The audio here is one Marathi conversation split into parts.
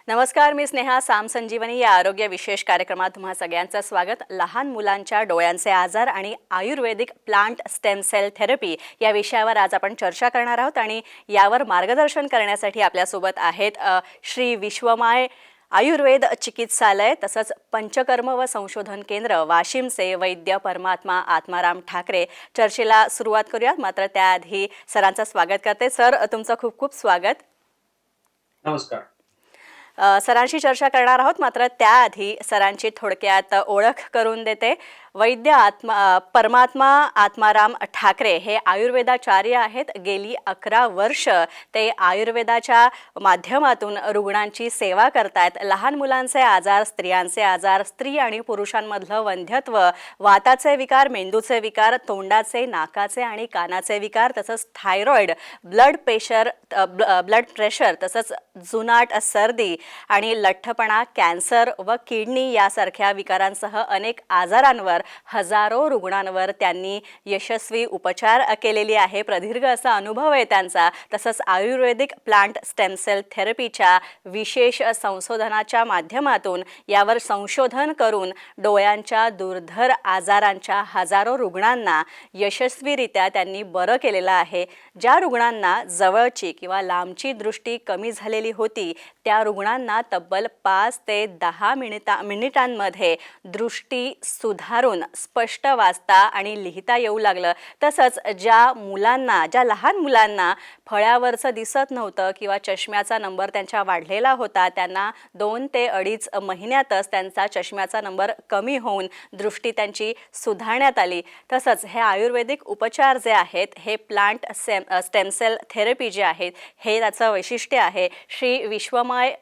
नमस्कार, मी स्नेहा. साम संजीवनी या आरोग्य विशेष कार्यक्रमात तुम्हा सगळ्यांचं स्वागत. लहान मुलांच्या डोळ्यांचे आजार आणि आयुर्वेदिक प्लांट स्टेम सेल थेरपी या विषयावर आज आपण चर्चा करणार आहोत आणि यावर मार्गदर्शन करण्यासाठी आपल्यासोबत आहेत श्री विश्वमाय आयुर्वेद चिकित्सालय तसंच पंचकर्म व संशोधन केंद्र वाशिमचे वैद्य परमात्मा आत्माराम ठाकरे. चर्चेला सुरुवात करूयात, मात्र त्याआधी सरांचं स्वागत करते. सर, तुमचं खूप खूप स्वागत. नमस्कार. सरांशी चर्चा करणार आहोत, मात्र त्याआधी सरांची थोडक्यात ओळख करून देते. वैद्य परमात्मा आत्माराम ठाकरे हे आयुर्वेदाचार्य आहेत. गेली 11 वर्ष ते आयुर्वेदाच्या माध्यमातून रुग्णांची सेवा करतायत. लहान मुलांचे आजार, स्त्रियांचे आजार, स्त्री आणि पुरुषांमधलं वंध्यत्व, वाताचे विकार, मेंदूचे विकार, तोंडाचे, नाकाचे आणि कानाचे विकार, तसंच थायरॉइड, ब्लड प्रेशर, तसंच जुनाट, सर्दी आणि लठ्ठपणा, कॅन्सर व किडनी यासारख्या विकारांसह अनेक आजारांवर, हजारो रुग्णांवर त्यांनी यशस्वी उपचार केलेले आहे. प्रदीर्घ असा अनुभव आहे त्यांचा. तसंच आयुर्वेदिक प्लांट स्टेम सेल थेरपीच्या विशेष संशोधनाच्या माध्यमातून यावर संशोधन करून डोळ्यांच्या दुर्धर आजारांच्या हजारो रुग्णांना यशस्वीरित्या त्यांनी बरं केलेलं आहे. ज्या रुग्णांना जवळची किंवा लांबची दृष्टी कमी झालेली होती त्या रुग्णांना तब्बल 5 ते 10 मिनिटांमध्ये दृष्टी सुधारून स्पष्ट वाचता आणि लिहिता येऊ लागलं. तसंच ज्या लहान मुलांना फळ्यावरचं दिसत नव्हतं किंवा चष्म्याचा नंबर त्यांच्या वाढलेला होता, त्यांना 2 ते 2.5 महिन्यातच त्यांचा चष्म्याचा नंबर कमी होऊन दृष्टी त्यांची सुधारण्यात आली. तसंच हे आयुर्वेदिक उपचार जे आहेत, हे प्लांट स्टेम सेल थेरपी जे आहेत, हे त्याचं वैशिष्ट्य आहे. श्री विश्वमय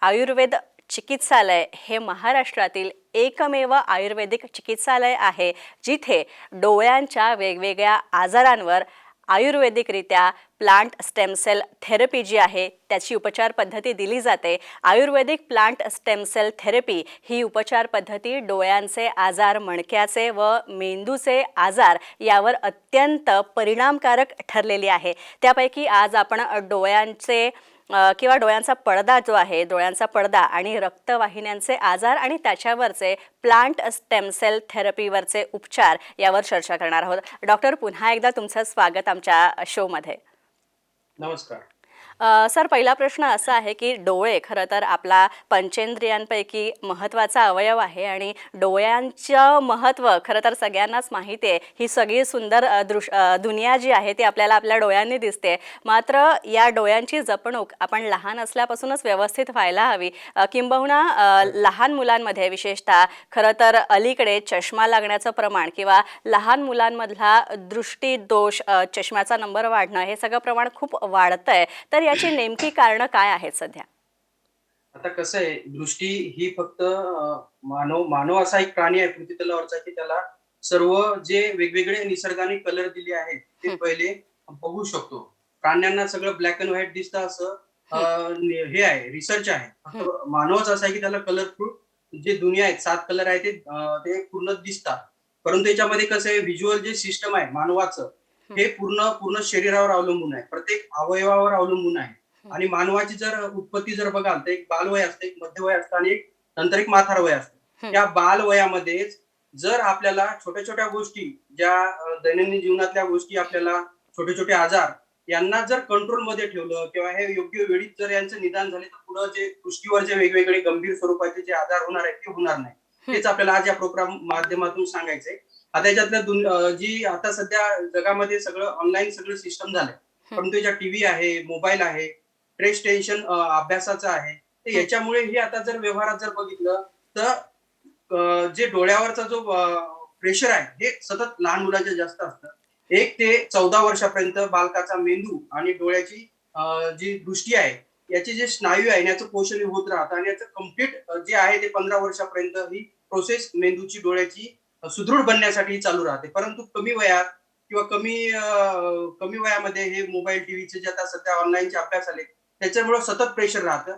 आयुर्वेद चिकित्सालय हे महाराष्ट्रातील एकमेव आयुर्वेदिक चिकित्सालय आहे जिथे डोळ्यांच्या वेगवेगळ्या आजारांवर आयुर्वेदिकरित्या प्लांट स्टेम सेल थेरपी जी आहे त्याची उपचार पद्धती दिली जाते. आयुर्वेदिक प्लांट स्टेम सेल थेरपी ही उपचार पद्धती डोळ्यांचे आजार, मणक्याचे व मेंदूचे आजार यावर अत्यंत परिणामकारक ठरलेली आहे. त्यापैकी आज आपण डोळ्यांचा पडदा जो आहे, डोळ्यांचा पडदा आणि रक्तवाहिन्यांचे आजार आणि त्याच्यावरचे प्लांट स्टेम सेल थेरपीवरचे उपचार यावर चर्चा करणार आहोत. डॉक्टर, पुन्हा एकदा तुमचं स्वागत आमच्या शोमध्ये. नमस्कार. सर, पहिला प्रश्न असा आहे की डोळे खरं तर आपला पंचेंद्रियांपैकी महत्त्वाचा अवयव आहे आणि डोळ्यांचं महत्त्व खरं तर सगळ्यांनाच माहिती आहे. ही सगळी सुंदर दुनिया जी आहे ती आपल्याला आपल्या डोळ्यांनी दिसते. मात्र या डोळ्यांची जपणूक आपण लहान असल्यापासूनच व्यवस्थित व्हायला हवी. किंबहुना लहान मुलांमध्ये विशेषतः खरं तर अलीकडे चष्मा लागण्याचं प्रमाण किंवा लहान मुलांमधला दृष्टीदोष, चष्म्याचा नंबर वाढणं, हे सगळं प्रमाण खूप वाढतं आहे. तर याची नेमकी कारणं काय आहेत सध्या? आता कसं आहे, दृष्टी ही फक्त मानव असा एक प्राणी आहे पृथ्वी तलावरचा की त्याला सर्व जे वेगवेगळे निसर्गाने कलर दिले आहेत ते पहिले बघू शकतो. प्राण्यांना सगळं ब्लॅक अँड व्हाईट दिसतं असं हे आहे, रिसर्च आहे. फक्त मानवच असा आहे की त्याला कलरफुल जे दुनिया आहेत, 7 कलर आहेत ते पूर्ण दिसतात. परंतु याच्यामध्ये कसं आहे, व्हिज्युअल जे सिस्टम आहे मानवाचं, हे पूर्ण पूर्ण शरीरावर अवलंबून आहे, प्रत्येक अवयवावर अवलंबून आहे. आणि मानवाची जर उत्पत्ती जर बघाल तर एक बालवय असते, एक मध्यवय असतं आणि नंतर एक म्हातार वय असतं. या बालवयामध्येच जर आपल्याला छोट्या छोट्या गोष्टी, ज्या दैनंदिन जीवनातल्या गोष्टी, आपल्याला छोटे छोटे आजार यांना जर कंट्रोल मध्ये ठेवलं किंवा हे योग्य वेळी जर यांचं निदान झाले तर पुढे जे दृष्टीवर जे वेगवेगळे गंभीर स्वरूपाचे जे आजार होणार आहेत ते होणार नाही. हेच आपल्याला आज या प्रोग्राम माध्यमातून सांगायचंय. आता याच्यातल्या जी आता सध्या जगामध्ये सगळं ऑनलाईन सगळं सिस्टम झालंय, परंतु याच्या टीव्ही आहे, मोबाईल आहे, स्ट्रेस टेन्शन अभ्यासाचं आहे. तर याच्यामुळे हे आता जर व्यवहारात जर बघितलं तर जे डोळ्यावरचा जो प्रेशर आहे हे सतत लहान मुलांच्या जास्त असतं. 1 ते 14 वर्षापर्यंत बालकाचा मेंदू आणि डोळ्याची जी दृष्टी आहे, याचे जे स्नायू आहे याचं पोषण होत राहतं आणि याचं कम्प्लीट जे आहे ते 15 वर्षापर्यंत ही प्रोसेस मेंदूची, डोळ्याची सुदृढ बनण्यासाठी चालू राहते. परंतु कमी वयात किंवा कमी वयामध्ये हे मोबाईल, टीव्हीचे जे आता सध्या ऑनलाईनचे अभ्यास आले त्याच्यामुळे सतत प्रेशर राहतं.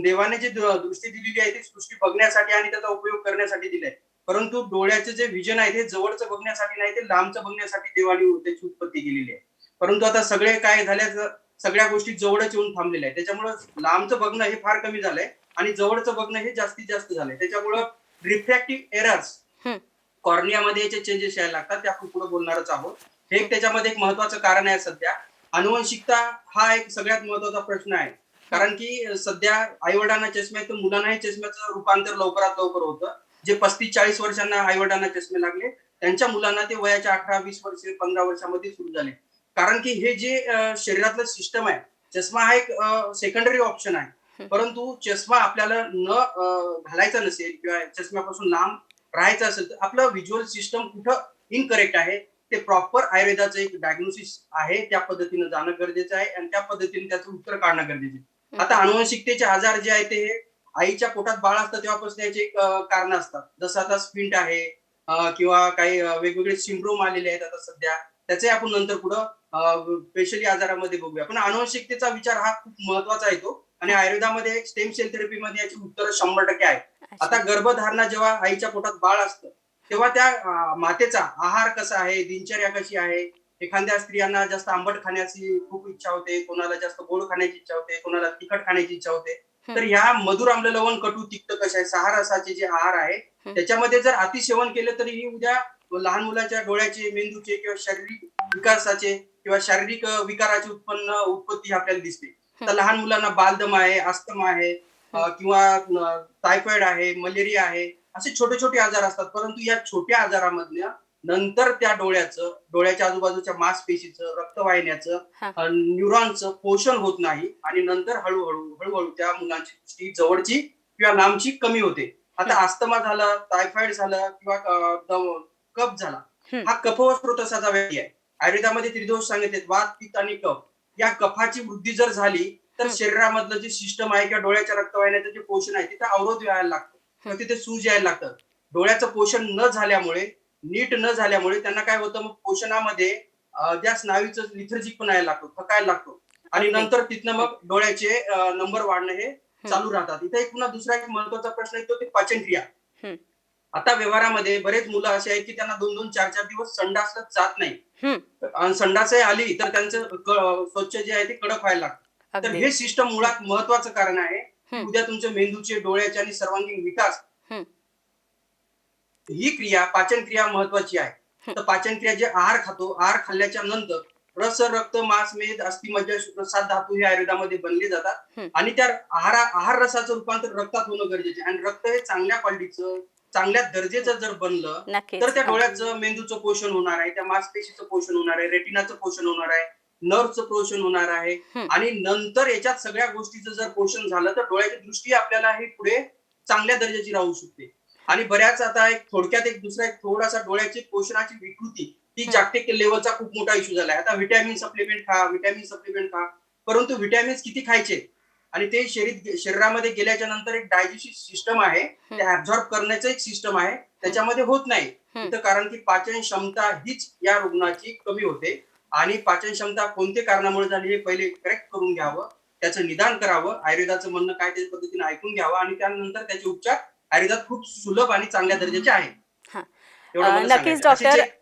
देवाने जी दृष्टी दिलेली आहे ती सृष्टी बघण्यासाठी आणि त्याचा उपयोग करण्यासाठी दिलाय. परंतु डोळ्याचे जे विजन आहे ते जवळचं बघण्यासाठी नाही, ते लांबचं बघण्यासाठी देवाने त्याची उत्पत्ती केलेली आहे. परंतु आता सगळे काय झाल्याचं सगळ्या गोष्टी जवळच येऊन थांबलेल्या आहेत. त्याच्यामुळं लांबचं बघणं हे फार कमी झालंय आणि जवळचं बघणं हे जास्तीत जास्त झालंय. त्याच्यामुळं रिफ्रॅक्टिव्ह एरर्स हं. कॉर्नियामध्ये याचे चेंजेस यायला लागतात, ते आपण पुढे बोलणारच आहोत. हे एक त्याच्यामध्ये एक महत्वाचं कारण आहे सध्या. अनुवंशिकता हा एक सगळ्यात महत्वाचा प्रश्न आहे. कारण की सध्या आई-वडिलांना चष्मे आहेत, तर मुलांनाही चष्म्याचं रूपांतर लवकरात लवकर होतं. जे 35-40 वर्षांना आई-वडिलांना चष्मे लागले, त्यांच्या मुलांना ते वयाच्या 18-20 वर्षे, 15 वर्षामध्ये सुरू झाले. कारण की हे जे शरीरातलं सिस्टम आहे, चष्मा हा एक सेकंडरी ऑप्शन आहे. हं. परंतु चष्मा आपल्याला न घालायचा नसेल किंवा चष्म्यापासून लांब राहायचं असेल तर आपलं व्हिज्युअल सिस्टम कुठं इनकरेक्ट आहे ते प्रॉपर आयुर्वेदाचं एक डायग्नोसिस आहे, त्या पद्धतीनं जाणं गरजेचं आहे आणि त्या पद्धतीने त्याचं उत्तर काढणं गरजेचं आहे. आता अनुवंशिकतेचे आजार जे आहेत ते आईच्या पोटात बाळ असतं तेव्हापासून याचे एक कारण असतात. जसं आता स्पिंट आहे किंवा काही वेगवेगळे सिंड्रोम आलेले आहेत आता सध्या, त्याचे आपण नंतर पुढं स्पेशली आजारामध्ये बघूया. पण अनुवंशिकतेचा विचार हा खूप महत्वाचा येतो आणि आयुर्वेदामध्ये स्टेम सेल थेरपीमध्ये याची उत्तर 100% आहे. आता गर्भधारणा जेव्हा आईच्या पोटात बाळ असतं तेव्हा त्या मातेचा आहार कसा आहे, दिनचर्या कशी आहे. एखाद्या स्त्रियांना जास्त आंबट खाण्याची खूप इच्छा होते, कोणाला जास्त गोड खाण्याची इच्छा होते, कोणाला तिखट खाण्याची इच्छा होते. हं. तर ह्या मधुर, आम्ल, लवण, कटू, तिक्त कशा आहे, 6 रसाचे जे आहार आहे हं. त्याच्यामध्ये जर अतिसेवन केलं तरीही उद्या लहान मुलाच्या डोळ्याचे, मेंदूचे किंवा शारीरिक विकासाचे किंवा शारीरिक विकाराची उत्पत्ती आपल्याला दिसते. हं. तर लहान मुलांना बालदमा आहे, अस्थमा आहे किंवा टायफॉइड आहे, मलेरिया आहे, असे छोटे छोटे आजार असतात. परंतु या छोट्या आजारामधल्या नंतर त्या डोळ्याच्या आजूबाजूच्या मांसपेशीचं, रक्तवाहिन्याचं, हां. न्यूरॉनचं पोषण होत नाही आणि नंतर हळूहळू त्या मुलांची दृष्टी जवळची किंवा लांबची कमी होते. आता अस्थमा झाला, टायफॉइड झालं किंवा कफ झाला, हं. हा कफस्रोतसाचा व्याधी आहे. आयुर्वेदामध्ये त्रिदोष सांगितले, वात, पित्त आणि कफ. या कफाची वृद्धी जर झाली तर हं. शरीरामधलं जे सिस्टम आहे किंवा डोळ्याच्या रक्तवाहिन्याचं जे पोषण आहे तिथे अवरोध यायला लागतो किंवा तिथे सूज यायला लागतं. डोळ्याचं पोषण न झाल्यामुळे, नीट न झाल्यामुळे त्यांना काय होतं, मग पोषणामध्ये त्या स्नायूचं लिथर्जिक यायला लागतो, थकायला लागतो आणि अगदी. नंतर तिथनं मग डोळ्याचे नंबर वाढणं हे हं. चालू राहतात. इथे एक पुन्हा दुसरा एक महत्वाचा प्रश्न येतो, ते पाचनक्रिया. हं. आता व्यवहारामध्ये बरेच मुलं असे आहेत की त्यांना 2-2, 4-4 दिवस संडासच जात नाही हं. आणि संडासही आली तर त्यांचं स्वच्छ जे आहे ते कडक व्हायला लागतं. तर अगदी. हे सिस्टम मुळात महत्वाचं कारण आहे की हं. उद्या तुमच्या मेंदूचे, डोळ्याचे आणि सर्वांगीण विकास, हं. ही क्रिया, पाचन क्रिया महत्वाची आहे. हं. तर पाचन क्रिया जे आहार खातो, आहार खाल्ल्याच्या नंतर रस, रक्त, मांस, मेद, अस्थि, मज्जा, शुक्र, 7 धातू हे आयुर्वेदामध्ये बनले जातात हं. आणि त्या आहार रसाचं रूपांतर रक्तात होणं गरजेचं आहे आणि रक्त हे चांगल्या क्वालिटीचं, चांगल्या दर्जेचं जर बनलं तर नक्कीच. त्या हां. डोळ्याचं, मेंदूचं पोषण होणार आहे, त्या मांसपेशीचं पोषण होणार आहे, रेटिनाचं पोषण होणार आहे, नर्वचं पोषण होणार आहे हं. आणि नंतर याच्यात सगळ्या गोष्टीचं जर पोषण झालं तर डोळ्याची दृष्टी आपल्याला ही पुढे चांगल्या दर्जाची राहू शकते. आणि बऱ्याच आता एक थोडक्यात एक दुसरा एक थोडासा डोळ्याची पोषणाची विकृती ही हं. जागतिक लेवलचा खूप मोठा इश्यू झालाय. आता व्हिटॅमिन सप्लिमेंट खा, परंतु व्हिटॅमिन्स किती खायचे आणि ते शरीरामध्ये गेल्याच्या नंतर एक डायजेस्टिव्ह सिस्टम आहे, हं. ते ऍब्झॉर्ब करण्याचं एक सिस्टम आहे, त्याच्यामध्ये होत नाही. हं. इथं कारण की पाचन क्षमता हीच या रुग्णाची कमी होते आणि पाचन क्षमता कोणत्या कारणामुळे झाली हे पहिले करेक्ट करून घ्यावं, त्याचं निदान करावं, आयुर्वेदाचं म्हणणं काय त्या पद्धतीने ऐकून घ्यावं आणि त्यानंतर त्याचे उपचार आयुर्वेदात खूप सुलभ आणि चांगल्या दर्जाचे आहे. हां. एवढं मला नक्कीच सांगायचं. असे डॉक्टर. जे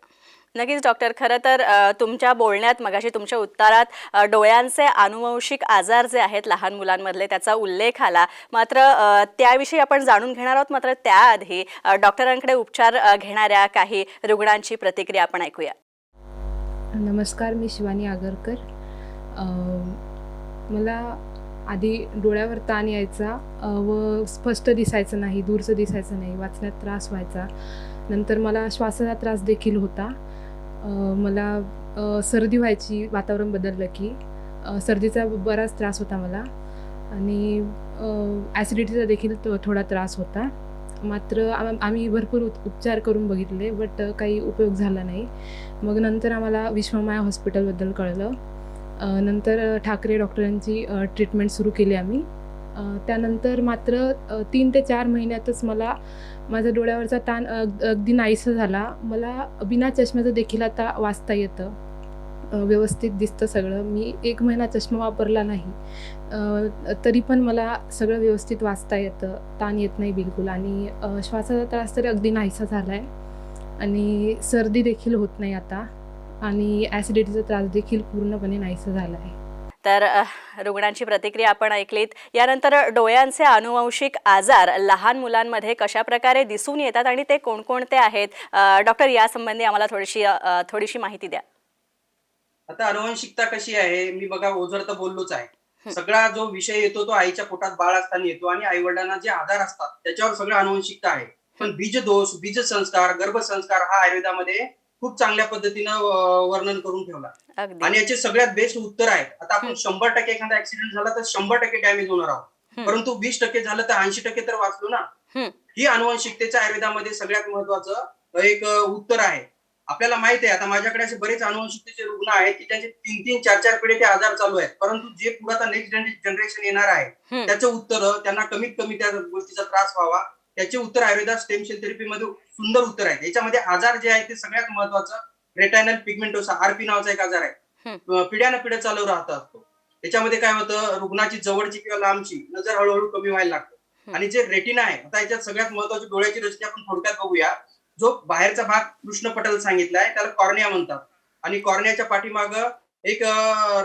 नक्कीच डॉक्टर. खरं तर तुमच्या बोलण्यात मगाशी तुमच्या उत्तरात डोळ्यांचे आनुवंशिक आजार जे आहेत लहान मुलांमधले त्याचा उल्लेख आला. मात्र त्याविषयी आपण जाणून घेणार आहोत. मात्र त्याआधी डॉक्टरांकडे उपचार घेणाऱ्या काही रुग्णांची प्रतिक्रिया आपण ऐकूया. नमस्कार, मी शिवानी आगरकर. मला आधी डोळ्यावर ताण यायचा व स्पष्ट दिसायचं नाही, दूरचं दिसायचं नाही, वाचण्यात त्रास व्हायचा. नंतर मला श्वासाचा त्रास देखील होता. मला सर्दी व्हायची वातावरण बदललं की. सर्दीचा बराच त्रास होता मला आणि ॲसिडिटीचा देखील थोडा त्रास होता. मात्र आम्ही भरपूर उपचार करून बघितले बट काही उपयोग झाला नाही. मग नंतर आम्हाला विश्वमाया हॉस्पिटलबद्दल कळलं. नंतर ठाकरे डॉक्टरांची ट्रीटमेंट सुरू केली आम्ही. त्यानंतर मात्र 3 ते 4 महिन्यातच मला माझा डोळ्यावरचा ताण अगदी नाहीसा झाला. मला बिना चष्म्याचं देखील आता वाचता येतं, व्यवस्थित दिसतं सगळं. मी 1 महिना चष्मा वापरला नाही तरी पण मला सगळं व्यवस्थित वाचता येतं, ताण येत नाही बिलकुल आणि श्वासाचा त्रास तर अगदी नाहीसा झाला आहे आणि सर्दी देखील होत नाही आता आणि ॲसिडिटीचा त्रास देखील पूर्णपणे नाहीसा झाला आहे. तर रुग्णांची प्रतिक्रिया आपण ऐकलीत. यानंतर डोळ्यांचे अनुवंशिक आजार लहान मुलांमध्ये कशा प्रकारे दिसून येतात आणि ते कोणकोणते आहेत, डॉक्टर यासंबंधी आम्हाला थोडीशी माहिती द्या. आता अनुवंशिकता कशी आहे, मी बघा ओझर तर बोललोच आहे. हं. सगळा जो विषय येतो तो आईच्या पोटात बाळ असताना येतो आणि आई वडिलांना जे आजार असतात त्याच्यावर सगळं अनुवंशिकता आहे. पण बीजदोष, बीजसंस्कार, गर्भसंस्कार हा आयुर्वेदामध्ये खूप चांगल्या पद्धतीनं वर्णन करून ठेवला अगदी. आणि याचे सगळ्यात बेस्ट उत्तर आहे. आता आपण हं. 100% एखादा ऍक्सिडेंट झाला तर 100% डॅमेज होणार आहोत, हं. परंतु 20% झालं तर 80% तर वाचलो ना. हं. ही अनुवंशिकतेच्या आयुर्वेदामध्ये सगळ्यात महत्वाचं एक उत्तर आहे. आपल्याला माहित आहे, आता माझ्याकडे असे बरेच अनुवंशिकतेचे रुग्ण आहेत की त्यांचे 3-3, 4-4 पिढीचे आजार चालू आहेत, परंतु जे पुढे आता नेक्स्ट जनरेशन येणार आहे हं. त्याचं उत्तर, त्यांना कमीत कमी त्या गोष्टीचा त्रास व्हावा त्याचे उत्तर आयुर्वेदात स्टेम सेल थेरपी मध्ये सुंदर उत्तर आहे. याच्यामध्ये आजार जे आहे ते सगळ्यात महत्वाचं रेटायनल पिगमेंटोसा, आरपी नावाचा एक आजार आहे. हं. पिढ्यानं पिढ्या चालू राहतात तो. त्याच्यामध्ये काय होतं, रुग्णाची जवळची किंवा लांबची नजर हळूहळू कमी व्हायला लागते. हं. आणि जे रेटिना आहे, आता याच्यात सगळ्यात महत्वाची डोळ्याची रचना आपण थोडक्यात बघूया. जो बाहेरचा भाग कृष्णपटल सांगितलाय त्याला कॉर्निया म्हणतात आणि कॉर्नियाच्या पाठीमाग एक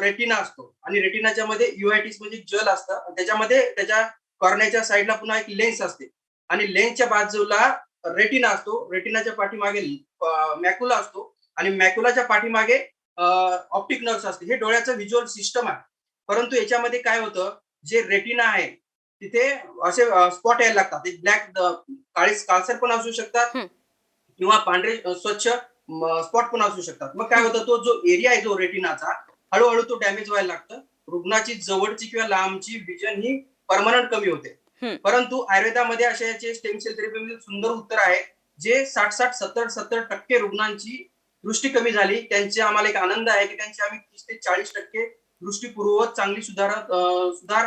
रेटिना असतो आणि रेटिनाच्या मध्ये युआयटिस म्हणजे जल असतं आणि त्याच्यामध्ये त्याच्या कॉर्नियाच्या साईडला पुन्हा एक लेन्स असते आणि लेन्सच्या बाजूला रेटिना असतो. रेटिनाच्या पाठीमागे मॅक्युला असतो आणि मॅक्युलाच्या पाठीमागे ऑप्टिक नर्व्स असते. हे डोळ्याचं व्हिज्युअल सिस्टम आहे. परंतु याच्यामध्ये काय होतं, जे रेटिना आहे तिथे असे स्पॉट यायला लागतात. एक ब्लॅक काळसर पण असू शकतात हं. किंवा पांढरे स्वच्छ स्पॉट पण असू शकतात. मग काय होतं, तो जो एरिया आहे जो रेटिनाचा हळूहळू तो डॅमेज व्हायला लागतं. रुग्णाची जवळची किंवा लांबची विजन ही परमनंट कमी होते. हं. परंतु आयुर्वेदामध्ये अशा याचे स्टेम सेल थेरपीमध्ये सुंदर उत्तर आहे. जे 60-60, 70-70% रुग्णांची दृष्टी कमी झाली. त्यांचे आम्हाला एक आनंद आहे की त्यांची आम्ही 30 ते 40% दृष्टी पूर्ववत चांगली सुधार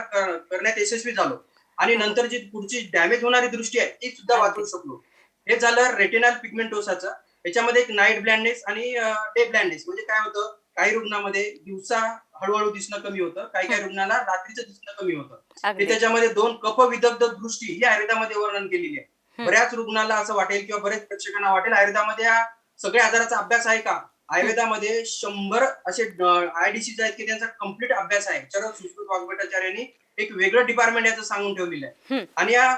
करण्यात यशस्वी झालो आणि नंतर जी पुढची डॅमेज होणारी दृष्टी आहे ती सुद्धा वाचवू शकलो. हे झालं रेटिनल पिगमेंटोसाचं. याच्यामध्ये एक नाईट ब्लाइंडनेस आणि डे ब्लाइंडनेस म्हणजे काय होतं, काही रुग्णामध्ये दिवसा हळूहळू दिसणं कमी होतं, काही काही रुग्णाला रात्रीचं दिसणं कमी होतं. हे अगदी. त्याच्यामध्ये 2 कफविदग्ध दृष्टी ही आयुर्वेदामध्ये वर्णन केलेली आहे. हं. बऱ्याच रुग्णाला असं वाटेल किंवा बऱ्याच प्रेक्षकांना वाटेल आयुर्वेदामध्ये या सगळ्या आजाराचा अभ्यास आहे का? आयुर्वेदामध्ये 100 असे आय डिसीज आहेत की त्यांचा कम्प्लीट अभ्यास आहे. चरक सुश्रुत वाग्भटाचार्यांनी एक वेगळं डिपार्टमेंट याचं सांगून ठेवलेलं आहे. हं. आणि या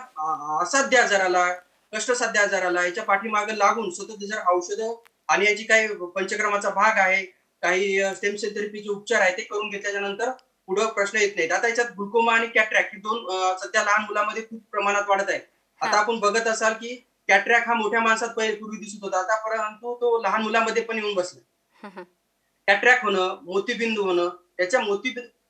असाध्य आजाराला, कष्टसाध्य आजाराला याच्या पाठीमागे लागून सतत जर औषधं आणि याची काही पंचक्रमाचा भाग आहे, काही स्टेम सेल थेरपीचे उपचार आहे ते करून घेतल्याच्या नंतर पुढे प्रश्न येत नाहीत. आता याच्यात ग्लुकोमा आणि कॅट्रॅक्ट ही 2 सध्या लहान मुलांमध्ये खूप प्रमाणात वाढत आहे. आता हां. आपण बघत असाल की कॅट्रॅक्ट हा मोठ्या माणसात पूर्वी दिसत होता, आता परंतु तो लहान मुलांमध्ये पण येऊन बसला. हं. हं. कॅट्रॅक्ट होणं, मोतीबिंदू होणं, त्याच्या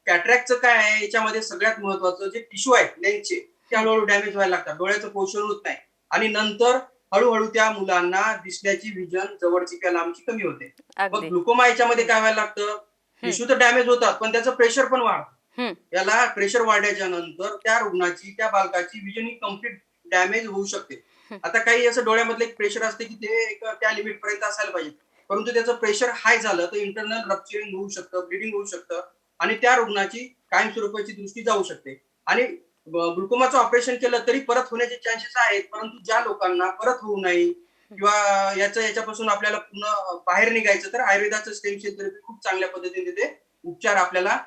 कॅट्रॅक्टचं काय आहे, याच्यामध्ये सगळ्यात महत्वाचं जे टिश्यू आहेत लेन्सचे ते हळूहळू डॅमेज व्हायला लागतात. डोळ्याचं पोषण होत नाही आणि नंतर हळूहळू त्या मुलांना दिसण्याची विजन जवळची किंवा लांबची कमी होते. मग अगदी. ग्लुकोमा याच्यामध्ये काय व्हायला लागतं, हं. टिश्यू तर डॅमेज होतात पण त्याचं प्रेशर पण वाढतं. हं. याला प्रेशर वाढल्याच्या नंतर त्या रुग्णाची, त्या बालकाची विजन ही कम्प्लीट डॅमेज होऊ शकते. हं. आता काही असं डोळ्यामधलं एक प्रेशर असते की ते एक त्या लिमिट पर्यंत असायला पाहिजे, परंतु त्याचं प्रेशर हाय झालं तर इंटरनल रप्चरिंग होऊ शकतं, ब्लिडिंग होऊ शकतं आणि त्या रुग्णाची कायमस्वरूपाची दृष्टी जाऊ शकते. आणि ग्लुकोमाचं ऑपरेशन केलं तरी परत होण्याचे चान्सेस आहेत, परंतु ज्या लोकांना परत होऊ नये किंवा याच्यापासून आपल्याला पूर्ण बाहेर निघायचं तर आयुर्वेदाचं स्टेम सेल थेरपी खूप चांगल्या पद्धतीने ते उपचार आपल्याला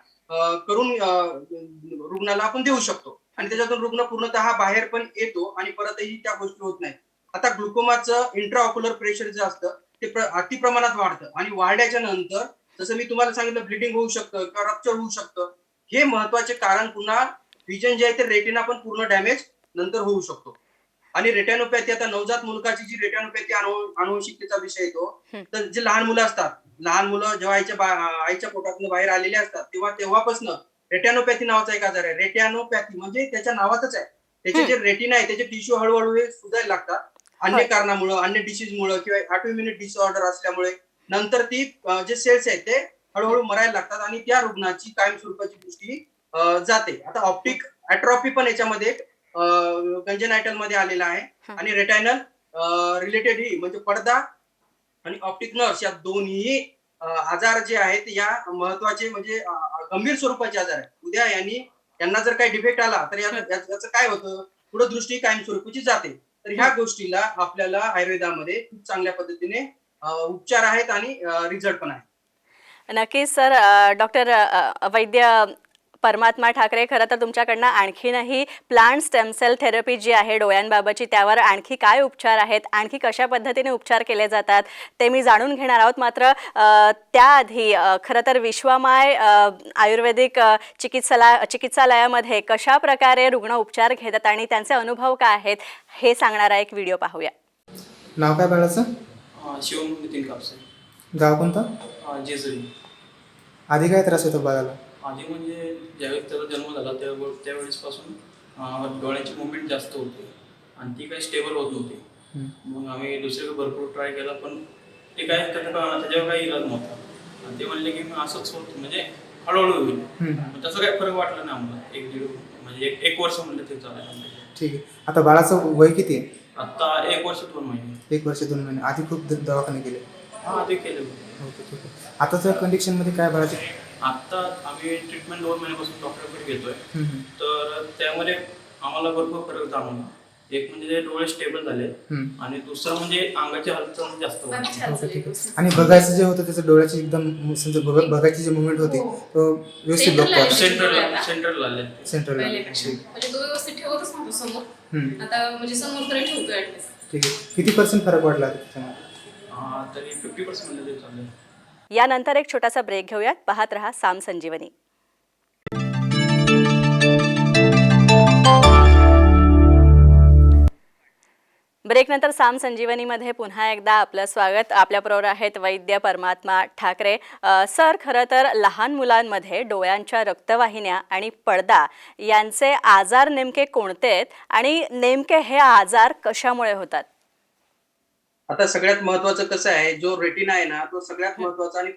करून रुग्णाला आपण देऊ शकतो आणि त्याच्यातून रुग्ण पूर्णतः बाहेर पण येतो आणि परतही त्या गोष्टी होत नाही. आता ग्लुकोमाचं इंट्राऑक्युलर प्रेशर जे असतं ते अति प्रमाणात वाढतं आणि वाढल्याच्या नंतर जसं मी तुम्हाला सांगितलं ब्लिडिंग होऊ शकतं किंवा रप्चर होऊ शकतं. हे महत्वाचे कारण पुन्हा विजन जे आहे ते रेटिना पण पूर्ण डॅमेज नंतर होऊ शकतो. आणि रेटॅनोपॅथी, आता नवजात मुलगाची जी रेटॅनोपॅथी अनुवंशिकतेचा विषय येतो, हं. तर जे लहान मुलं असतात, लहान मुलं जेव्हा आईच्या पोटातून बाहेर आलेले असतात तेव्हापासून रेटॅनोपॅथी नावाचा एक आजार आहे. रेटॅनोपॅथी म्हणजे त्याच्या नावातच आहे. त्याचे हं. जे रेटिना आहे त्याचे टिश्यू हळूहळू हे सुजायला लागतात. अन्य होय. कारणामुळे, अन्य डिसीजमुळे किंवा ऑटोइम्युनिटी डिसऑर्डर असल्यामुळे नंतर ती जे सेल्स आहेत ते हं. हळूहळू मरायला लागतात आणि त्या रुग्णाची कायमस्वरूपाची दृष्टी जाते. आता ऑप्टिक ॲट्रॉफी पण याच्यामध्ये कंजेनायटल मध्ये आलेला आहे हं. आणि रेटायनल रिलेटेड ही म्हणजे पडदा आणि ऑप्टिक नर्व्स या दोन्ही आजार जे आहेत या महत्वाचे म्हणजे गंभीर स्वरूपाचे आजार आहेत. उद्या यांना जर काही डिफेक्ट आला तर हं. याचं काय होतं, पुढे दृष्टी कायमस्वरूपाची जाते. तर ह्या हं. गोष्टीला आपल्याला आयुर्वेदामध्ये खूप चांगल्या पद्धतीने उपचार आहेत आणि रिझल्ट पण आहे. नक्कीच सर. डॉक्टर वैद्य परमात्मा ठाकरे, खरं तर तुमच्याकडनं आणखीनही प्लांट स्टेम सेल थेरपी जी आहे डोळ्यांबाबतची, त्यावर आणखी काय उपचार आहेत, आणखी कशा पद्धतीने उपचार केले जातात ते मी जाणून घेणार आहोत. मात्र त्याआधी खरं तर विश्वमाय आयुर्वेदिक चिकित्सालयामध्ये कशा प्रकारे रुग्ण उपचार घेतात आणि त्यांचे अनुभव काय आहेत हे सांगणारा एक व्हिडिओ पाहूया. नाव काय बाळाचं? शिवम नितीन कापसे. गाव कोणतं? जेजुरी. आधी काय त्रास होतो बाळाला? आधी म्हणजे ज्यावेळेस त्याचा जन्म झाला त्यावेळेसपासून डोळ्याची मुवमेंट जास्त होते आणि ती काही स्टेबल होत नव्हती. मग आम्ही दुसरीकडे भरपूर ट्राय केला, पण ते काय त्याच्यावर काही इलाज नव्हता. आणि ते म्हणले की मग असंच होत, म्हणजे हळूहळू होईल. मग तसं काही फरक वाटला नाही आम्हाला. म्हणजे एक वर्ष म्हणलं ते चालायला. ठीक आहे. आता बाळाचं वय किती आहे? आत्ता 1 वर्ष 2 महिने. 1 वर्ष 2 महिने. आधी खूप दवाखाने केले? हां, ते केलं. ओके, ठीक आहे. आताच्या कंडिशनमध्ये काय बाळाची? आत्ता आम्ही ट्रीटमेंट 2 महिन्यापासून डॉक्टरकडे घेतोय. तर त्यामध्ये आम्हाला भरपूर फरक जाणवला. एक म्हणजे ते डोळे स्टेबल झाले आणि दुसरं म्हणजे अंगाची हालचाल जास्त वाढली. ओके, ठीक आहे. आणि बघायचं जे होतं त्याचं डोळ्याची एकदम समजा बघायची जी मुवमेंट होती तो व्यवस्थित बघतो. सेंट्रल आले. सेंट्रल. म्हणजे तो व्यवस्थित ठेवतच नव्हतो समोर, आता म्हणजे समोर तरी ठेवतोय ऍटलीस्ट. ठीक आहे. किती % फरक वाढला त्याच्यामध्ये? तरी 50% म्हणजे ते चाललंय. यानंतर एक छोटासा ब्रेक घेऊयात. पाहत रहा साम संजीवनी. ब्रेकनंतर साम संजीवनीमध्ये पुन्हा एकदा आपलं स्वागत. आपल्याबरोबर आहेत वैद्य परमात्मा ठाकरे. सर, खरं तर लहान मुलांमध्ये डोळ्यांच्या रक्तवाहिन्या आणि पडदा यांचे आजार नेमके कोणते आहेत आणि नेमके हे आजार कशामुळे होतात? आता सगळ्यात महत्वाचं कसं आहे, जो रेटिना आहे ना तो सगळ्यात महत्वाचा, आणि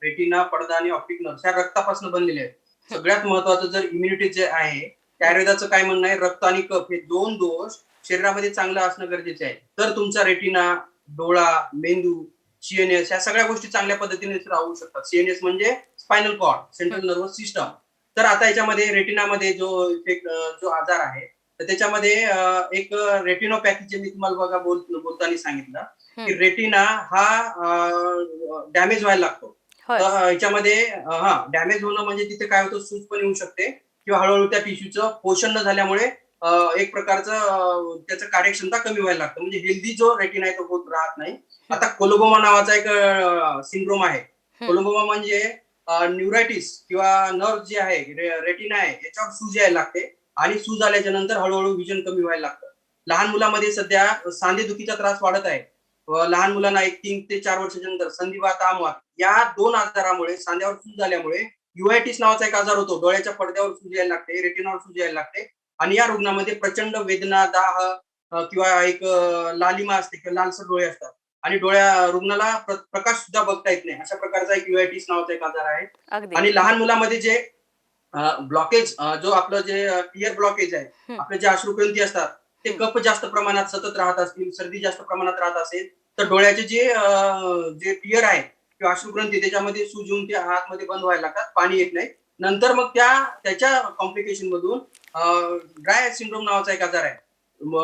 रेटिना, पडदा आणि ऑप्टिक नर्व्ह ह्या रक्तापासून बनलेले आहेत. सगळ्यात महत्वाचं जर इम्युनिटी जे आहे, आयुर्वेदाचं काय म्हणणं आहे, रक्त आणि कफ हे 2 दोष शरीरामध्ये चांगलं असणं गरजेचं आहे. तर तुमचा रेटिना, डोळा, मेंदू, सीएनएस ह्या सगळ्या गोष्टी चांगल्या पद्धतीने राहू शकतात. सीएनएस म्हणजे spinal cord, central nervous system. तर आता याच्यामध्ये रेटिनामध्ये जो आजार आहे, तर त्याच्यामध्ये एक रेटिनोपॅथीचे मी तुम्हाला बघा बोलताना सांगितलं की रेटिना हा डॅमेज व्हायला लागतो. तर याच्यामध्ये डॅमेज होणं म्हणजे तिथे काय होतं, सूज पण येऊ शकते किंवा हळूहळू त्या टिश्यूचं पोषण न झाल्यामुळे एक प्रकारचं त्याचं कार्यक्षमता कमी व्हायला लागतं. म्हणजे हेल्दी जो रेटिना आहे तो होत राहत नाही. आता कोलोबोमा नावाचा एक सिंड्रोम आहे. कोलोबोमा म्हणजे न्यूरायटिस किंवा नर्व जे आहे, रेटिना आहे, याच्यावर सूज यायला लागते आणि सूज आल्याच्या नंतर हळूहळू विजन कमी व्हायला लागतं. लहान मुलामध्ये सध्या सांधेदुखीचा त्रास वाढत आहे. लहान मुलांना 3 ते 4 वर्षाच्या नंतर संधिवात, आमवात या 2 आजारामुळे, सांध्यावर सूज झाल्यामुळे युआयटिस नावाचा एक आजार होतो. डोळ्याच्या पडद्यावर सूज यायला लागते, रेटिनावर सूज यायला लागते आणि या रुग्णामध्ये प्रचंड वेदना, दाह किंवा एक लालिमा असते किंवा लालसर डोळे असतात आणि रुग्णाला प्रकाश सुद्धा बघता येत नाही. अशा प्रकारचा एक युआयटिस नावाचा एक आजार आहे. आणि लहान मुलामध्ये जे ब्लॉकेज, जो आपलं जे टियर ब्लॉकेज आहे, आपले जे अश्रुग्रंथी असतात ते कफ जास्त प्रमाणात सतत राहत असतील, सर्दी जास्त प्रमाणात राहत असेल तर डोळ्याचे जे टियर आहे किंवा अश्रुग्रंथी त्याच्यामध्ये सूज येऊन ते आतमध्ये बंद व्हायला लागतात, पाणी येत नाही. नंतर मग त्याच्या कॉम्प्लिकेशन मधून ड्राय सिंड्रोम नावाचा एक आजार आहे.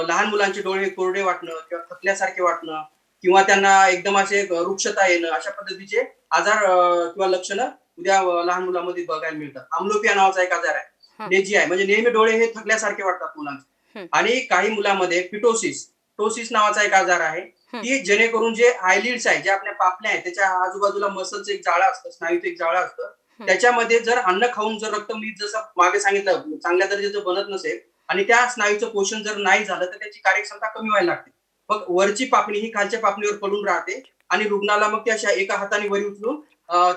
लहान मुलांचे डोळे कोरडे वाटणं किंवा थकल्यासारखे वाटणं किंवा त्यांना एकदम असे रुक्षता येणं, अशा पद्धतीचे आजार किंवा लक्षणं उद्या लहान मुलांमध्ये बघायला मिळतात. आम्लोपिया नावाचा एक आजार आहे, लेजी आहे, म्हणजे नेहमी डोळे हे थकल्यासारखे वाटतात मुलांचे. आणि काही मुलांमध्ये टोसिस नावाचा एक आजार आहे की जेणेकरून जे आयलिड्स आहे, जे आपल्या पापण्या आहेत, त्याच्या आजूबाजूला मसलचं एक जाळं असतं, स्नायूचं एक जाळं असतं. त्याच्यामध्ये जर अन्न खाऊन जर रक्त, मी जसं मागे सांगितलं, चांगल्या दर्जाचं बनत नसेल आणि त्या स्नायूचं पोषण जर नाही झालं तर त्याची कार्यक्षमता कमी व्हायला लागते. मग वरची पापणी ही खालच्या पापणीवर पडून राहते आणि रुग्णाला मग त्या एका हाताने वरी उचलून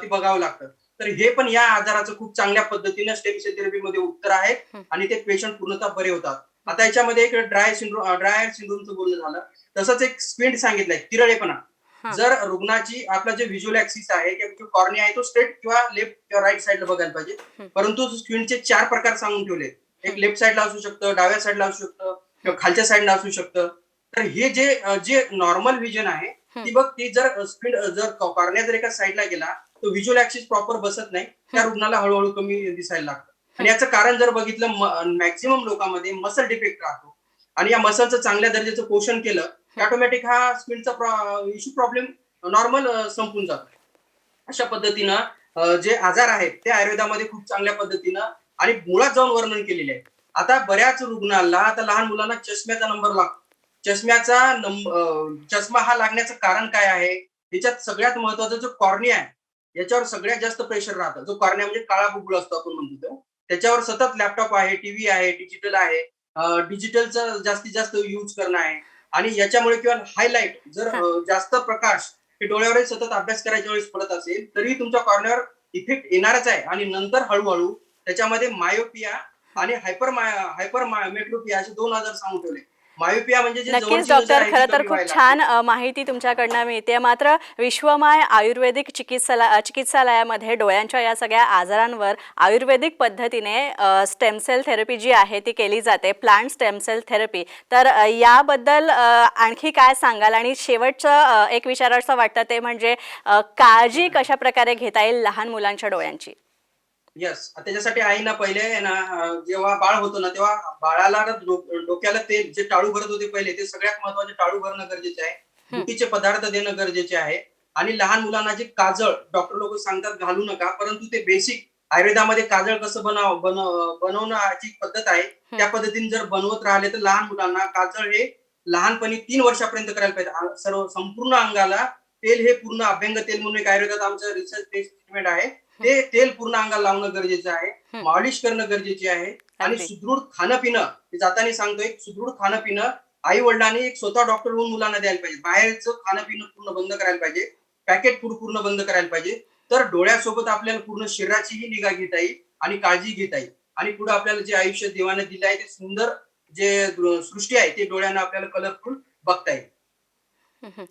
ती बघावं लागतं. तर हे पण या आजाराचं खूप चांगल्या पद्धतीने स्टेम सेल थेरपीमध्ये उत्तर आहे आणि ते पेशंट पूर्णतः बरे होतात. आता याच्यामध्ये एक ड्राय सिंड्रोमचं बोलणं झालं, तसंच एक स्क्विंट सांगितलंय, तिरळेपणा. जर रुग्णाची आपला जे व्हिज्युअल ऍक्सिस आहे किंवा कॉर्निया आहे तो स्ट्रेट किंवा लेफ्ट किंवा राईट साईडला बघायला पाहिजे, परंतु स्क्विंटचे 4 प्रकार सांगून ठेवले. एक लेफ्ट साईडला असू शकतं, डाव्या साईडला असू शकतं किंवा खालच्या साईडला असू शकतं. तर हे जे नॉर्मल व्हिजन आहे ती जर स्क्विंट, जर कॉर्निया जर एका साईडला गेला तो व्हिज्युअल ऍक्सिस प्रॉपर बसत नाही, त्या रुग्णाला हळूहळू कमी दिसायला लागतं. आणि याचं कारण जर बघितलं, मॅक्झिमम लोकांमध्ये मसल डिफेक्ट राहतो आणि या मसलचं चांगल्या दर्जाचं पोषण केलं ऑटोमॅटिक हा स्क्विंटचा इश्यू, प्रॉब्लेम नॉर्मल संपून जातो. अशा पद्धतीनं जे आजार आहेत ते आयुर्वेदामध्ये खूप चांगल्या पद्धतीनं आणि मुळात जाऊन वर्णन केलेले आहे. आता बऱ्याच रुग्णांना आता लहान मुलांना चष्म्याचा नंबर लागतो. चष्मा हा लागण्याचं कारण काय आहे? याच्यात सगळ्यात महत्वाचा जो कॉर्निया आहे, याच्यावर सगळ्यात जास्त प्रेशर राहतं. जो कॉर्निया म्हणजे काळा बुबुळ असतो आपण म्हणतो तो. त्याच्यावर सतत लॅपटॉप आहे, टीव्ही आहे, डिजिटल आहे. डिजिटलचा जास्तीत जास्त यूज करणं आहे आणि याच्यामुळे किंवा हायलाइट जर हा. जास्त प्रकाश हे डोळ्यावर सतत अभ्यास करायच्या वेळेस पडत असेल तरी तुमच्या कॉर्नियावर इफेक्ट येणारच आहे आणि नंतर हळूहळू त्याच्यामध्ये मायोपिया आणि हायपरमेट्रोपिया असे 2 आजार सांगून ठेवले. मायोपिया म्हणजे जे नक्कीच जवळची नजर डॉक्टर, आहे ती खरं तर कमी खूप व्हायला छान लागते. माहिती तुमच्याकडनं मिळते. मात्र विश्वमाय आयुर्वेदिक चिकित्सालयामध्ये डोळ्यांच्या या सगळ्या आजारांवर आयुर्वेदिक पद्धतीने स्टेम सेल थेरपी जी आहे ती केली जाते, प्लांट स्टेम सेल थेरपी. तर याबद्दल आणखी काय सांगाल? आणि शेवटचं एक विचारायचं वाटतं ते म्हणजे काळजी कशा प्रकारे घेता येईल लहान मुलांच्या डोळ्यांची? येस. त्याच्यासाठी आईना पहिले आहे ना जेव्हा बाळ होतं ना तेव्हा बाळाला ना डोक्याला ते जे टाळू भरत होते पहिले ते सगळ्यात महत्त्वाचे टाळू भरणं गरजेचे आहे. हं. गुटीचे पदार्थ देणं गरजेचे आहे आणि लहान मुलांना जे काजळ डॉक्टर लोक सांगतात घालू नका, परंतु ते बेसिक आयुर्वेदामध्ये काजळ कसं बनवण्याची पद्धत आहे त्या पद्धतीने जर बनवत राहिले तर लहान मुलांना काजळ हे लहानपणी 3 वर्षापर्यंत करायला पाहिजे. सर्व संपूर्ण अंगाला तेल हे पूर्ण अभ्यंग तेल म्हणून एक आयुर्वेदात आमचं रिसर्च बेस्ड ट्रीटमेंट आहे. ते तेल पूर्ण अंगाला लावणं गरजेचं आहे. हं. मॉलिश करणं गरजेचे आहे आणि अगदी. सुदृढ खाणं पिणं जाताना सांगतोय सुदृढ खाणं पिणं आई वडिलांनी एक स्वतः डॉक्टर होऊन मुलांना द्यायला पाहिजे. बाहेरचं खाणं पिणं पूर्ण बंद करायला पाहिजे. पॅकेट फूड पूर्ण बंद करायला पाहिजे. तर डोळ्यासोबत आपल्याला पूर्ण शरीराचीही निगा घेता येईल आणि काळजी घेता येईल आणि पुढे आपल्याला जे आयुष्य देवाने दिलं आहे ते सुंदर जे सृष्टी आहे ते डोळ्यांना आपल्याला कलरफुल बघता येईल. हं.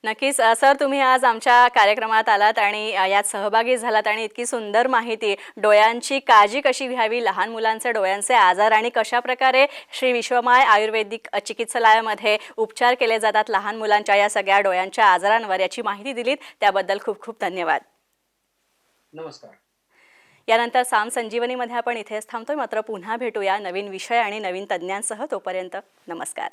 नक्कीच सर, तुम्ही आज आमच्या कार्यक्रमात आलात आणि यात सहभागी झालात आणि इतकी सुंदर माहिती, डोळ्यांची काळजी कशी घ्यावी, लहान मुलांचे डोळ्यांचे आजार आणि कशाप्रकारे श्री विश्वमाय आयुर्वेदिक चिकित्सालयामध्ये उपचार केले जातात लहान मुलांच्या या सगळ्या डोळ्यांच्या आजारांवर, याची माहिती दिलीत त्याबद्दल खूप खूप धन्यवाद. नमस्कार. यानंतर साम संजीवनीमध्ये आपण इथेच थांबतोय. मात्र पुन्हा भेटूया नवीन विषय आणि नवीन तज्ज्ञांसह. तोपर्यंत नमस्कार.